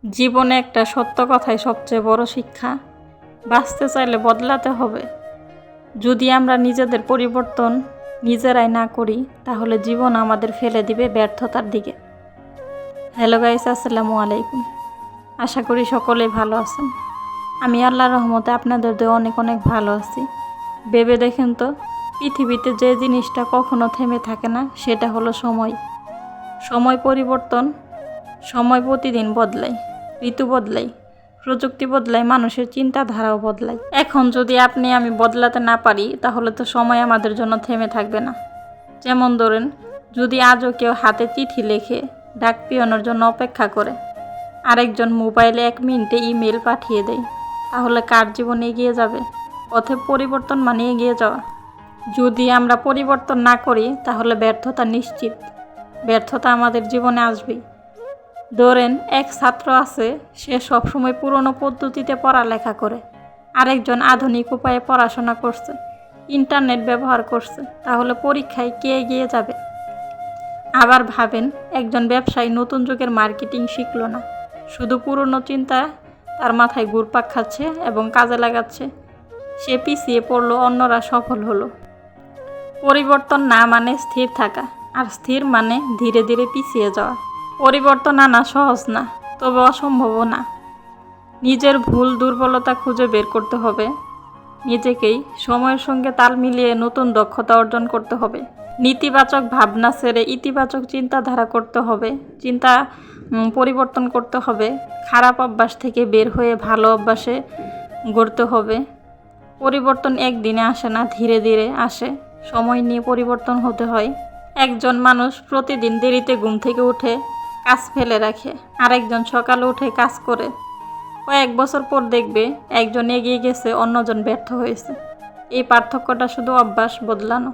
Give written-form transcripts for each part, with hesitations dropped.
জীবনে একটা সত্য কথাই সবচেয়ে বড় শিক্ষা। বাঁচতে চাইলে বদলাতে হবে। যদি আমরা নিজেদের পরিবর্তন নিজেরাই না করি তাহলে জীবন আমাদের ফেলে দিবে ব্যর্থতার দিকে। হ্যালো গাইস, আসসালামু আলাইকুম। আশা করি সকলেই ভালো আছেন। আমি আল্লাহর রহমতে আপনাদের দিয়ে অনেক অনেক ভালো আছি। ভেবে দেখেন তো, পৃথিবীতে যে জিনিসটা কখনো থেমে থাকে না সেটা হলো সময়। সময় পরিবর্তন, সময় প্রতিদিন বদলায়, ঋতু বদলায়, প্রযুক্তি বদলায়, মানুষের চিন্তাধারাও বদলায়। এখন যদি আপনি আমি বদলাতে না পারি তাহলে তো সময় আমাদের জন্য থেমে থাকবে না। যেমন ধরেন, যদি আজও কেউ হাতে চিঠি লেখে ডাক পিয়নের জন্য অপেক্ষা করে, আরেকজন মোবাইলে 1 মিনিটে ইমেল পাঠিয়ে দেয়, তাহলে কার জীবন এগিয়ে যাবে? পথে পরিবর্তন মানে এগিয়ে যাওয়া। যদি আমরা পরিবর্তন না করি তাহলে ব্যর্থতা নিশ্চিত। ব্যর্থতা আমাদের জীবনে আসবেই। ধরেন, এক ছাত্র আছে, সে সবসময় পুরনো পদ্ধতিতে পড়ালেখা করে, আরেকজন আধুনিক উপায়ে পড়াশোনা করছে, ইন্টারনেট ব্যবহার করছে, তাহলে পরীক্ষায় কে এগিয়ে যাবে? আবার ভাবেন, একজন ব্যবসায়ী নতুন যুগের মার্কেটিং শিখলো না, শুধু পুরনো চিন্তা তার মাথায় ঘুরপাক খাচ্ছে এবং কাজে লাগাচ্ছে। সে পিছিয়ে পড়লো, অন্যরা সফল হলো। পরিবর্তন না মানে স্থির থাকা, আর স্থির মানে ধীরে ধীরে পিছিয়ে যাওয়া। পরিবর্তন আনা সহজ না, তবে অসম্ভবও না। নিজের ভুল দুর্বলতা খুঁজে বের করতে হবে, নিজেকেই সময়ের সঙ্গে তাল মিলিয়ে নতুন দক্ষতা অর্জন করতে হবে। নেতিবাচক ভাবনা ছেড়ে ইতিবাচক চিন্তাধারা করতে হবে, পরিবর্তন করতে হবে। খারাপ অভ্যাস থেকে বের হয়ে ভালো অভ্যাসে গড়তে হবে। পরিবর্তন একদিনে আসে না, ধীরে ধীরে আসে। সময় নিয়ে পরিবর্তন হতে হয়। একজন মানুষ প্রতিদিন দেরিতে ঘুম থেকে উঠে কাজ ফেলে রাখে, আরেকজন সকালে উঠে কাজ করে। কয়েক বছর পর দেখবে একজন এগিয়ে গেছে, অন্যজন ব্যর্থ হয়েছে। এই পার্থক্যটা শুধু অভ্যাস বদলানো।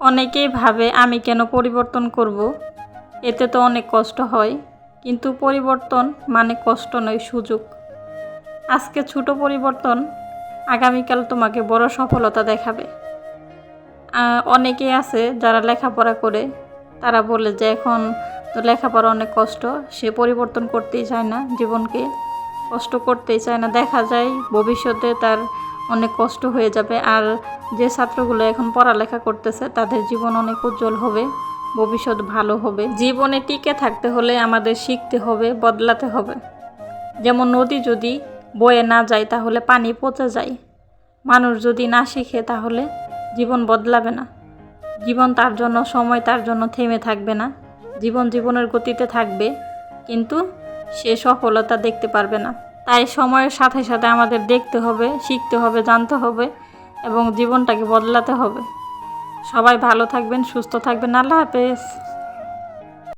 অনেকেই ভাবে, আমি কেন পরিবর্তন করব, এতে তো অনেক কষ্ট হয়। কিন্তু পরিবর্তন মানে কষ্ট নয়, সুযোগ। আজকে ছোট পরিবর্তন আগামীকাল তোমাকে বড় সফলতা দেখাবে। অনেকেই আছে যারা লেখাপড়া করে, তারা বলে যে এখন তো লেখাপড়া অনেক কষ্ট, সে পরিবর্তন করতেই চায় না, জীবনকে কষ্ট করতেই চায় না। দেখা যায় ভবিষ্যতে তার অনেক কষ্ট হয়ে যাবে। আর যে ছাত্রগুলো এখন পড়ালেখা করতেছে তাদের জীবন অনেক উজ্জ্বল হবে, ভবিষ্যৎ ভালো হবে। জীবনে টিকে থাকতে হলে আমাদের শিখতে হবে, বদলাতে হবে। যেমন নদী যদি বয়ে না যায় তাহলে পানি পচে যায়। মানুষ যদি না শিখে তাহলে জীবন বদলাবে না। জীবন তার জন্য, সময় তার জন্য থেমে থাকবে না। জীবন জীবনের গতিতে থাকবে, কিন্তু সে সফলতা দেখতে পারবে না। তাই সময়ের সাথে সাথে আমাদের দেখতে হবে, শিখতে হবে, জানতে হবে এবং জীবনটাকে বদলাতে হবে। সবাই ভালো থাকবেন, সুস্থ থাকবেন। আল্লাহ হাফেজ।